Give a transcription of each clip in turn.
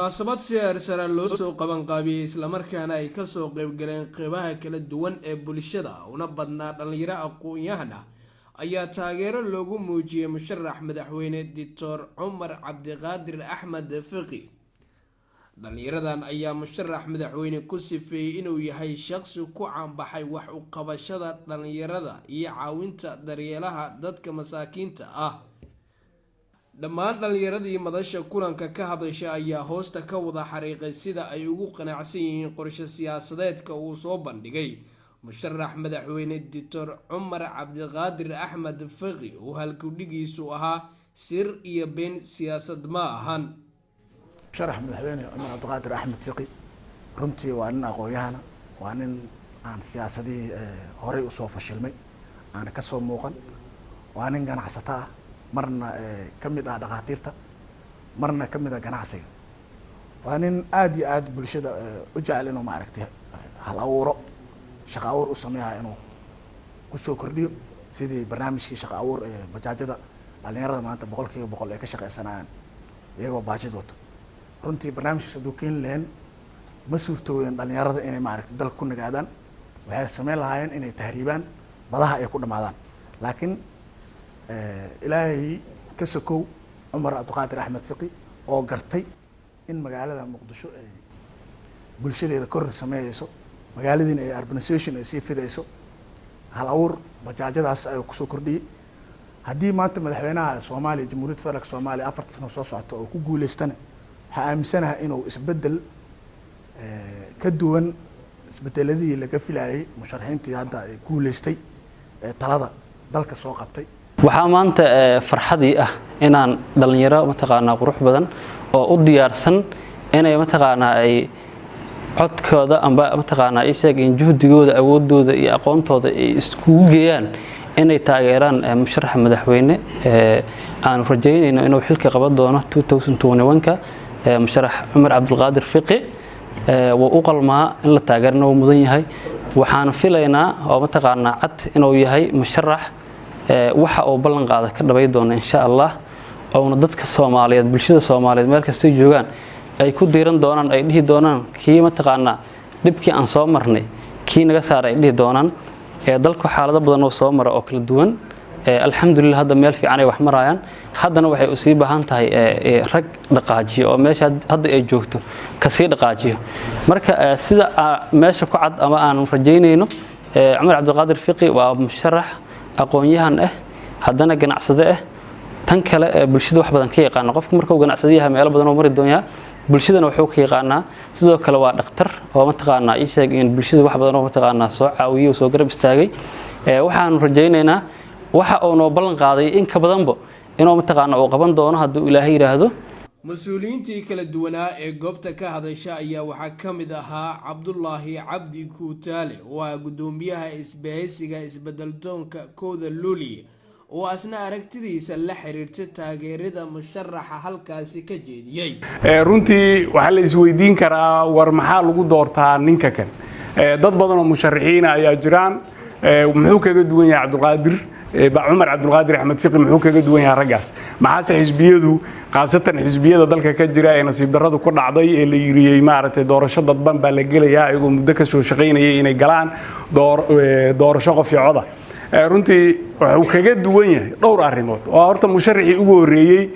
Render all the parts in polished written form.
munaasabad siyaarsara loo soo qaban qaabiyay isla markaana ay ka soo qayb galeen qeybaha kala duwan ee bulshada una badnaa dhalinyaro aqoon-yahan ah ayaa taageero loogu muujiyay musharax madaxweyne Dr. Cumar Cabdiqaadir Axmed Fiqi. dhalinyaradan ayaa musharax madaxweyne ku sifeeyay inuu yahay shakhsi ku caanbaxay wax u qabashada dhalinyarada iyo caawinta daryeelaha dadka masaakiinta ah. dhammaan dhalinyaradii madasha kulanka ka hadasha ayaa hoosta ka wada xariiqay sida ay ugu qanacsan yihiin qorshe siyaasadeedka uu soo bandhigay musharax madaxweyne Dr. Cumar Cabdiqaadir Axmed Fiqi oo halkudhigiisu ahaa sir iyo been siyaasad ma ahan. musharax madaxweyne Cumar Cabdiqaadir Axmed Fiqi runtii waa nin aqoon-yahana, waa nin aan siyaasadii horey u soo fashilmay aan ka soo muuqan, waa nin ganacsato ah, marna kamid ah dhaqaatiirta, marna kamid ah ganacsiga. waa nin aad iyo aad bulshada u jecel inuu maaragtay hal abuuro shaqo abuur u sameeyaa inuu kusoo kordhiyo sidii barnaamijkii shaqo abuur ee bajaajada dhalinyarada maanta 100% ay ka shaqaysanayaan iyagoo baajid wato. runtii barnaamijkaas hadduu keeni lahayn ma suurtooyin dhalinyarada inay maaragtay dalka ku nagaadaan, waxay sameyn lahaayeen inay tahriibaan badaha ay ku dhamaadaan. laakiin ilaahay ka sokow Cumar Cabdiqaadir Axmed Fiqi oo gartay in magaalada Muqdisho ay bulshadeeda kor sameeyayso, magaaladiina ay urbanization ay sii fidayso, hal abuur bajaajadaas ay ku soo kordhiyay. haddii maanta madaxweynaha Soomaaliya Jamhuuriyadda Federaalka Soomaaliya 4 sano soo socota oo ku guuleystana waxaa aaminsanahay inuu isbedel ka duwan isbedeladii laga filayay musharaxiintii hadda ay guuleystay talada dalka soo qabtay. waxaa maanta farxadii ah inaan dhalinyaro mataqaanaa qurux badan oo u diyaarsan inay mataqaanaa ay codkooda amba mataqaanaa ay sheegeen juhdigooda, awoodooda iyo aqoontooda ay isku geeyaan inay taageeraan musharax madaxweyne aan rajaynayno inuu xilka qaban doono 2021ka musharax Cumar Cabdiqaadir Fiqi wuu u qalmaa in la taageerno mudan yahay. waxaan filaynaa oo mataqaanaa cad inuu yahay musharax waxa uu ballan qaaday ka dhabay doona insha Allah oo dadka Soomaaliyeed bulshada Soomaaliyeed meel kasta joogan ay ku diiran doonaan, ay dhihi doonaan kii mataqaanaa dibkii aan soo marnay kii naga saaray ay dhihi doonaan. dalku xaalado badan oo soo mara oo kala duwan alxamdulillah hadda meel fiican ay wax marayaan, haddana waxay u sii baahan tahay rag dhaqaajiyo oo meesha hadda ay joogto ka sii dhaqaajiyo. marka sida meesha ku cad ama aan rajaynayno Cumar Cabdiqaadir Fiqi waa musharax aqoon-yahan ah, haddana ganacsade ah. tan kale bulshada wax badan ka yaqaan, qofku markuu ganacsade yahay meel badan oo mari doonaa, bulshadana wuxuu ka yaqaanaa. sidoo kale waa dhaqtar oo mataqaanaa ay sheegeen bulshada wax badan oo mataqaanaa soo caawiyay, soo garab istaagay. waxaan rajaynaynaa waxa uu noo ballan qaaday in ka badanba inuu mataqaanaa uu qaban doono hadduu Ilaahay yiraahdo. mas-uuliyiintii kala duwanaa ee goobta ka hadasha ayaa waxaa ka mid ahaa Cabdullaahi Cabdi Kuutaale oo ah gudoomiyaha isbahaysiga isbedeldoonka kooda Luuli oo asna aragtidiisa la xiriirtay taageerada musharaxa halkaasi ka jeediyay. runtii waxa la isweydiin karaa war maxaa lagu doortaa ninka kan. dad badan oo musharaxiin ayaa jiraan, muxuu kaga duwan yahay Cabdiqaadir Cumar Cabdiqaadir Axmed Fiqi muxuu kaga duwan yahay raggaas? maxaase xisbiyadu qaasatan xisbiyada dalka ka jira ee nasiib darradu ku dhacday ee la yiriyay maaragtay doorasho dadban baa la gelayaa ayagoo muddo ka soo shaqeynayay inay galaan doorasho qof iyo coda. runtii wuxuu kaga duwan yahay dhowr arrimood oo horta musharaxii ugu horeeyay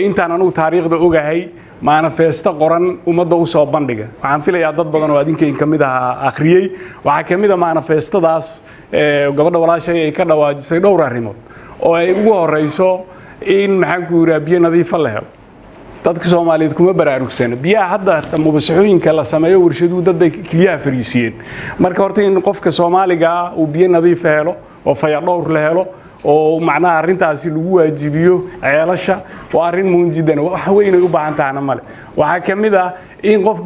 intaan anigu taariikhda ogahay manifesto qoran ummadda u soo bandhiga. waxaan filayaa dad badan oo adinkeyn kamid ah akhriyay. waxaa kamid ah manifestadaas gabadha walaashay ay ka dhawaajisay dhowr arrimood oo ay ugu horeyso in maxaan ku yiraahdaa biyo nadiif ah la helo. dadka Soomaaliyeed kuma baraarugsana biyaha hadda mubasaxooyinka la sameeyo warshaduhu dad bay kaliya fariisiyeen. marka horta in qofka Soomaaliga uu biyo nadiif helo oo fayadhowr la helo oo macnaha arintaasi lagu waajibiyo ceelasha waa arin muhiim jiddan, wax weyn ay u baahan tahay male. waxaa kamid ah in qof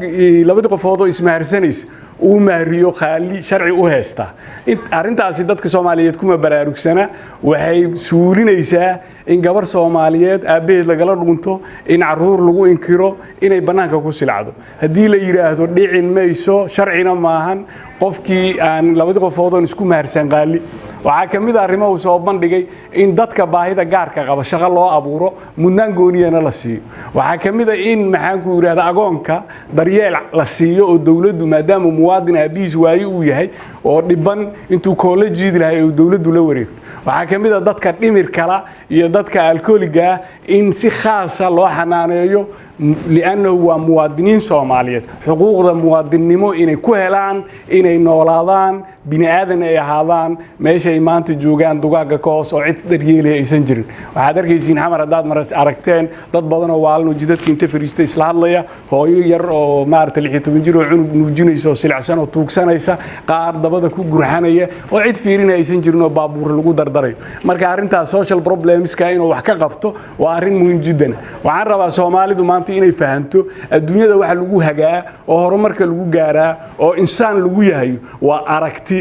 labada qofood oo ismaharsanaysa uu maariyo khaali sharci u haysta. arintaasi dadka Soomaaliyeed kuma baraarugsana, waxay suulinaysaa in gabar Soomaaliyeed aabaheed lagala dhunto, in caruur lagu inkiro, inay banaanka ku silacdo. haddii la yiraahdo dhicin mayso sharcina maahan qofkii aan labada qofood oo isku maharsan qaali waxaa ka mid ah arrimo uu soo bandhigay in dadka baahida gaarka qaba shaqo loo abuuro mudnaan gooniyana la siiyo waxaa ka mid ah in maxaan ku yiraahdaa agoonka daryeel la siiyo oo dawladdu maadaama muwaadin aabihiis waaye uu yahay oo dhiban intuu koollejiidi lahay oo dawladdu la wareegto waxaa ka mid ah dadka dhimir kala iyo dadka alkooliga in si khaas ah loo xanaaneeyo لأنه هو مواطنين سوماليات حقوق المواطنين إنه كهلان إنه نولادان بني آدم يهالان ماشي إيمان تجوجان دقاق كوس أو عد رجيله يسنجرن وهذا كيسين حمر داد مرات أركتين داد بدنا وعلنا جدت كنت في ريست إصلاح الله هو ير أو مارت اللي حتبنجرو عن نوجين يسوع سلع سنة وطوق سنة يسا قار دبدا كوب جرحانية وعد فيرنا يسنجرن وبابور لقو دردري مركارين تا social problems كاين وحكا قبته وعارين مهم جدا وعرب سومالي دومان inay fahanto adduunyada waxa lagu hagaa oo horumarka lagu gaaraa oo insaan lagu yahay waa aragti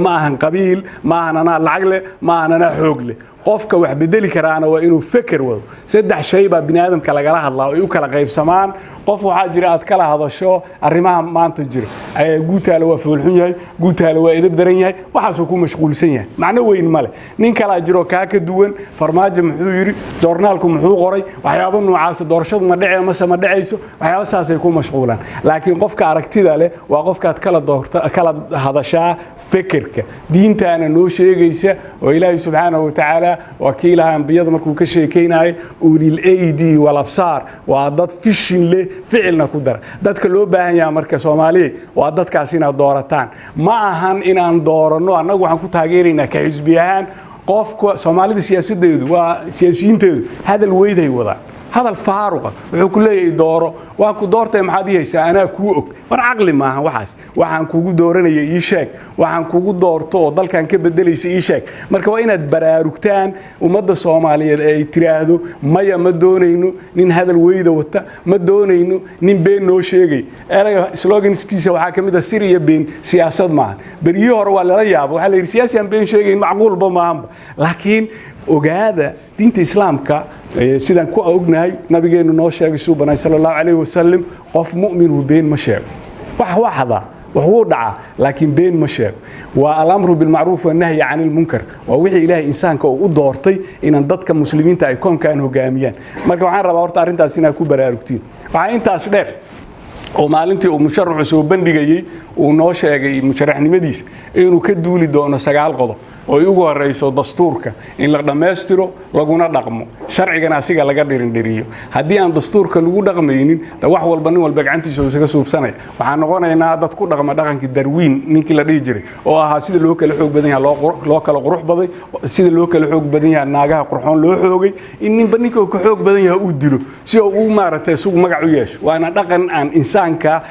ma ahan qabiil ma ahan lacag leh ma ahan xoog leh qofka wax bedeli karaana waa inuu fikir wado saddex shay baa bini'aadamka laga hadlaa oo kala qaybsamaan qof waxa jira aad kala hadasho arrimaha maanta jira guutaale waa foolxun yahay guutaale waa idab daran yahay waxaas uu ku mashquulsan yahay macna weyn male nin kala jiro ka duwan farmaajo muxuu yiri joornaalku muxuu qoray waxyaabo noocaas doorashadu ma dhacay ama sama dhacayso waxyaabo saas ay ku mashquulaan laakiin qofka aragtida leh waa qofka aad kala hadashaa fikirka diintaana noo sheegaysa oo Ilaahay subhanahu wa ta'ala wakiilaha anbiyada markuu ka sheekaynaay ulil aydi wal absar waa dad fishin leh ficilna ku dar dadka loo baahan yahay marka Soomaaliya waa dadkaas inaad doorataan ma ahan inaan doorano anagu waxaan ku taageeraynaa ka xisbiyahan qofka Soomaalida siyaasadeedu waa siyaasiyiinteedu hadal weyday wada هذا الفاروق وحكوا لي دوره وأكو دورته محدية أنا كوك ورعقلي معه وحن كوجو دورنا يشاك وحن كوجو دورته ضل كان كبدل يشاك مركوين البراروكتان ومدة الصومالية تريادو ما مدونينو نين هذا الويد وتا مدونينو نين بين نو شيء أنا سلوغن سكيسة وحكم إذا سيريا بين سياسة معه بريور ولا لا يابو هل السياسة بين شيء معقول بمهم لكن وجهada diinta islaamka sidaan ku ognahay nabigeenu noo sheegay suubana sallallahu alayhi wasallam qof mu'min uu been ma sheego wax waxda wuxuu dhaca laakiin been ma sheego waa al-amru bil ma'ruf wa nahyi 'anil munkar waa wixii ilaahay insaanka uu doortay inaan dadka muslimiinta ay koonkaan hogaamiyaan marka waxaan rabaa horta arintaas inaan ku baraarugtiin waxa intaas dheer oo maalintii uu musharaxu soo bandhigayay uu noo sheegay musharaxnimadiisa inuu ka duuli doono 9 qodob oo ugu horeyso dastuurka in la dhameystiro laguna dhaqmo sharcigan asiga laga dhirindhiriyo hadii aan dastuurka lagu dhaqmaynin wax walba nin walba gacantiisa isaga suubsanay waxaan noqonaynaa dad ku dhaqma dhaqanka darwiin ninkii la dhigi jiray oo ahaa sida loo kala xoog badan yahay loo kala qurux baday sida loo kala xoog badan yahay naagaha qurxoon loo xoogay in ninba ninka ka xoog badan yahay uu dilo si uu maaragtay suuq magac u yeesho waana dhaqan aan insaanka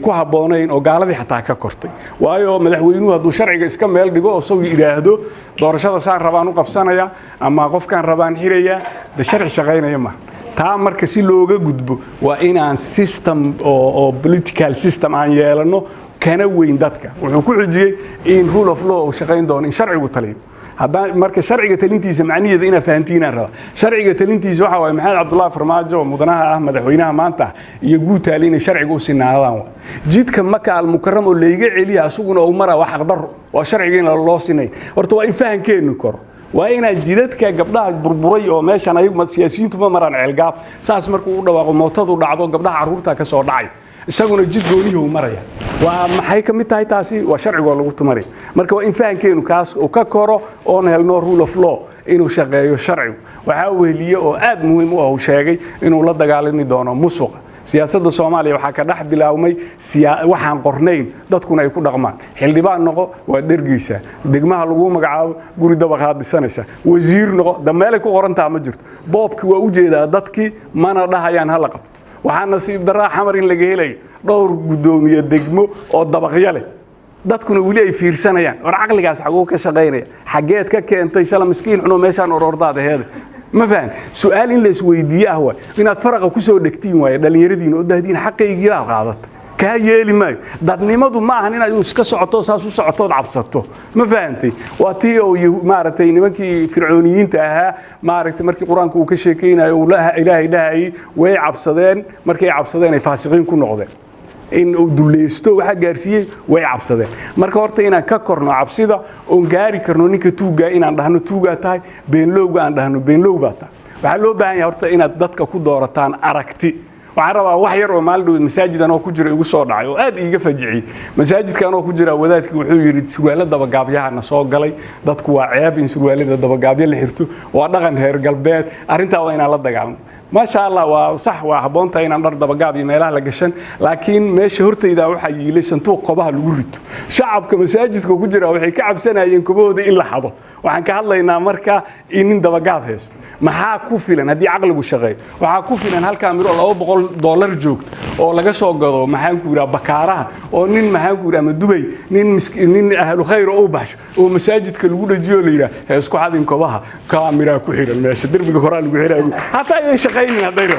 ku haboonayn oo gaaladii xataa ka kortay waayo madaxweynuhu haduu sharciga iska meel dhigo oo soo yiraahdo doorashada saan rabaan u qabsanaya ama qofkan rabaan xiraya da sharci shaqeynaya ma taa marka si looga gudbo waa in aan system oo political system aan yeelano kana weyn dadka wuxuu ku xijiyay in rule of law oo shaqeyn doon in sharcigu taliyo hadda marka sharciga talintiisa macniyeeda ina fahantiina raba sharciga talintiisa waxa way maxamed Cabdullaahi Farmaajo mudanaha ah madaxweynaha maanta iyo guutaale in sharciga u sinaadaan jidka Makka al-Mukarram oo leeyga celiya asuguna oo mara wax qadar oo sharcigeena loo sinay horta waa in fahankeenu kor waa in jidadka gabdhaha burburay oo meeshan ay siyaasiyiintu ma maraan ceelgaab saas markuu u dhawaaqo mootadu dhacdo gabdhaha caruurta ka soo dhacay isaguna jid gooniyo maraya waa maxay ka mid tahay taasi waa sharciga lagu tumaray marka waa in fahankeenu kaas oo ka koro oo helno rule of law inuu shaqeeyo sharcigu waxa uu heliyo oo aad muhiim u ah uu sheegay inuu la dagaalami doono musuqa siyaasadda Soomaaliya waxa ka dhax bilaawmay waxaan qornayn dadkuna ay ku dhaqmaan xildhibaan noqo waa dhergiisa degmaha lagu magacaabo guri dabaqaad dhisanaysa wasiir noqo dameelay ku qorantaa ma jirto boobki waa u jeedaa dadkii mana dhahayaan hal qabto waxaan nasiib daraa xamar in laga helay dhowr gudoomiye degmo oo dabaqyo leh dadkuna wali ay fiirsanayaan war aqligaas xagoo ka shaqeynaya xageed ka keentay shala miskiin xunoo meeshan orordaada heeday ما فاهم سؤال إن ليس ويدي أهوى إن أتفرق كوسو دكتين ويا دليردين ودهدين حقيقي لا قاعدت كهيالي ما دادني ما دو ما هنينا يسكس عطو ساسو عطو عبسطو ما فهمتي واتيو مارتين مكي فرعونيين تاها مارت مركي قرآن كو كشيكين ولا إله إلهي وعبسدين مركي عبسدين فاسقين كون نقدين in uu dulleysto waxa gaarsiiyey way cabsadeen marka horta inaan ka korno cabsida oo gaari karno ninka tuuga inaan dhahno tuuga tahay beenlowga aan dhahno beenlow baa tahay waxa loo baahan yahay horta inaad dadka ku doorataan aragti waxaan rabaa wax yar oo maaldood masaajidan oo ku jira igu soo dhacay oo aad iiga fajiciyay masaajidkan oo ku jira wadaadkii wuxuu yiri su'aalo dabagaabyaha soo galay dadku waa ceeb in su'aalada dabagaabyo la xirto waa dhaqan heer galbeed arinta waa inaan la dagaalno ما شاء الله وصح وحبونتا إن أمر دبقاب يميلها لقشن لكن ماشي هرت إذا وحي يليسن توق قبها الورد شعب كمساجد كوجرا وحي كعب سنة ينكبوه دي إلا حظه وعن كهلا إن أمريكا إن دبقاب هست ما حاكوفيلن هدي عقل وشغال وحاكوفيلن هالكاميرا الله بقول دولار جوكت أو لقش أوجده ما حنكورا بكارها أو نين ما حنكورا من دبي نين أهل خير أو بحش ومساجد كالورد جوليرا هسكو هذا ينكبها كاميرا كحيرا ماشي درب القرآن كحيرا حتى يشغل هذيرو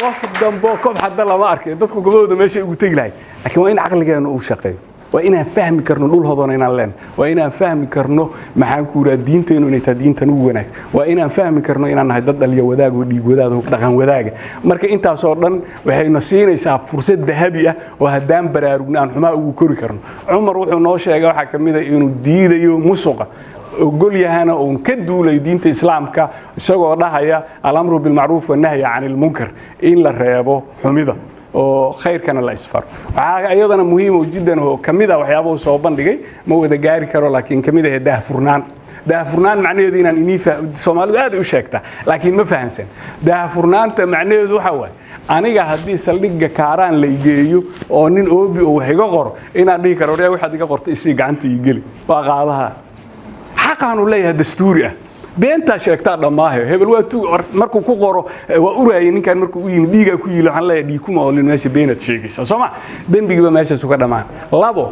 وقف جنبه كم حد الله ما أركي دتكو جبوده ماشي وتيجي لهاي لكن وين عقلك إنه شقي وإنا فهم كرنو دول هذون إن اللين وإنا فهم كرنو محن كورا دين تينو نتا دين تنوونك وإنا فهم كرنو إن أنا هدد اللي وداج ودي وداج ودقن وداج مركا أنت صارن وحين نسينا يسافر فرصة ذهبية وهدام برارون عن حماء وكوري كرنو عمر روح وناشة يا جماعة كمية إنه دي ده مسوقة وقول يا هنا ونكدوا لدين الإسلام كسجوا ضحية الأمر بالمعروف والنهي عن المنكر إلا الريابو حميدة وخير كان الله يسفر أيضا مهم جدا هو كميدة وحيابه صوبان دقي مو إذا جاري كرو لكن كميدة ده فرنان معناه دينا إنيفا سومالي هذا وشكته لكن ما فهمسن ده فرنان معناه ذو حوال أنا جاهدي سلك كاران ليجيو أو نين أوبي أو هيجور إن أدي كرو ريا واحد يجور تيسي عنتي يجلي وقالها حقانو ليه دستوري بينتا شيكتا دماهي hebel waa tuu markuu ku qoro waa urayay ninkan markuu u yimid dhiiga ku yiilo waxaan leeyahay dhiig kuma oo meesha beenad sheegaysa Soomaa dambiga meesha suka dhamaan labo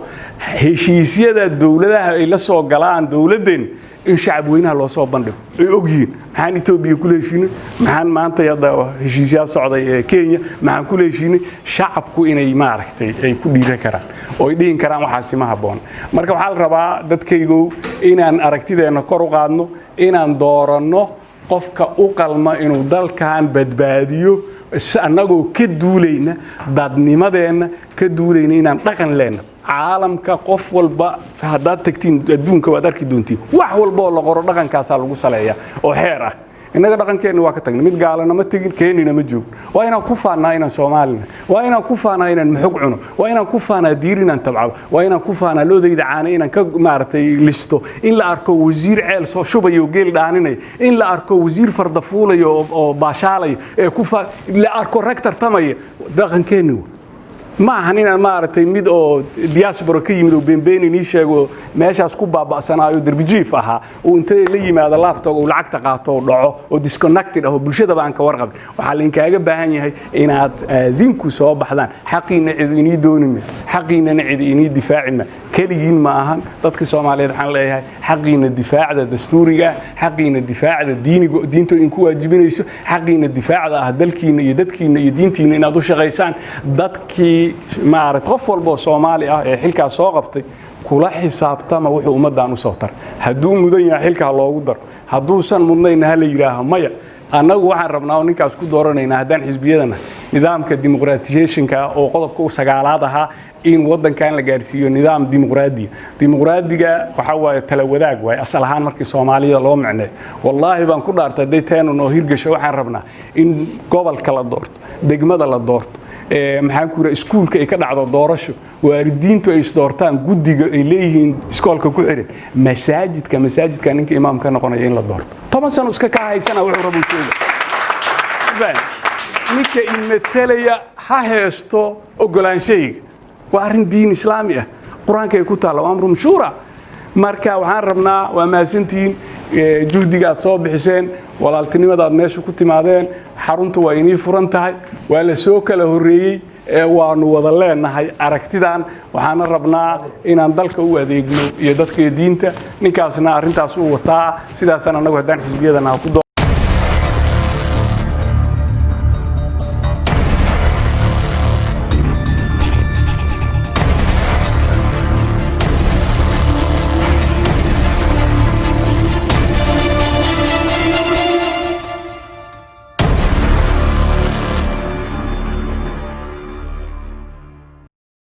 heshiisyada dawladaha ay la soo galaan dawladeen in shacab weynaha loo soo bandhigo ay ogyihiin maxaan Itoobiya ku leeshiin maxaan maanta yada heshiisyaha socday Kenya maxaan ku leeshiin shacabku inay maaragtay ay ku dhiiran karaan oo ay dhiin karaan waxa ma haboon marka waxa la rabaa dadkaygu inaan aragtideena kor u qaadno inaan dooranno qofka u qalma inuu dalkan badbaadiyo annagoo ka duulayna dadnimadeena ka duulayna inaan dhaqan leena caalamka qof walba haddaad tagtiin adduunka waad arki doontiin wax walba oo la qoro dhaqankaas lagu saleeyaa oo xeer ah inaga dhaqankeena waa ka tagnay mid gaalana ma tagin keenina ma joog waa inaan ku faanaa inaan Soomaalina waa inaan ku faanaa inaan maxog cuno waa inaan ku faanaa diirinan tabcado waa inaan ku faanaa loodayda caana inaan ka maartay listo in la arko wasiir ceel soo shubayo geel dhaaninay in la arko wasiir fardafuulayo oo baashaalay ee ku la arko rector tamay dhaqankeena ما هنينا ما أرتي ميد أو دياسبرا كيم لو بين نيشة وماشي أسكوب بابا سنة يدربجي فها وأنت لي ما هذا لابتوب والعقد قاطع ضاع وديسكونكتد أو بالشدة بانك ورقب وحالين كأجا بهني هاي إن ذينكو صوب حلان حقينا عديني دوني حقينا عديني دفاع ما كليين معهن تذكر عليه الحين ليه حقينا الدفاع ده دستوري حقينا الدفاع ده دينتو إنكو أجيبين يسو حقينا الدفاع ده هدلكين يدتكين يدينتين إن أدوش غيسان دتكي ما أعرف طفل بصومالي حلكة صاغبتي كل حسابته ما وحي أمدا نصوتر هدوم مدين حلكة الله قدر هدو سن مدين هلا يراها مايا أنا وحنا ربنا ونك أسكت دورنا إن هدان حزبيتنا نظام كديمقراطيشن كا أو قضب كو سجالاتها إن وضن كان لجارسيو نظام ديمقراطي وحوا تلوداق واي أصلها مركي صومالية الله معناه والله بنقول أرتديتين إنه هيرجع وحنا ربنا إن قبل كلا دورت دجمة لا دورت maxaan ku yiraahdaa iskuulka ay ka dhacdo doorasho waalidiintu ay isdoortaan guddiga ay leeyihiin iskoolka ku xiran masaajidka ninka imaamka noqonaya in la doorto 10 sano iska ka haysana wuxuu rabo jeeda ninka imetelaya ha heesto ogolaanshahiga waa arrin diin islaami ah quraanka ay ku taalo amru mashura marka waxaan rabnaa waa maasantiin juhdiga aad soo bixiseen walaaltinimada aad meesha ku timaadeen xaruntu waa inii furan tahay waa la soo kala horeeyay waanu wada leenahay aragtidan waxaan rabnaa inaan dalka u adeegno iyo dadka diinta ninkaasna arintaas uu wataa sidaas anagu hadaan xisbiyadana ku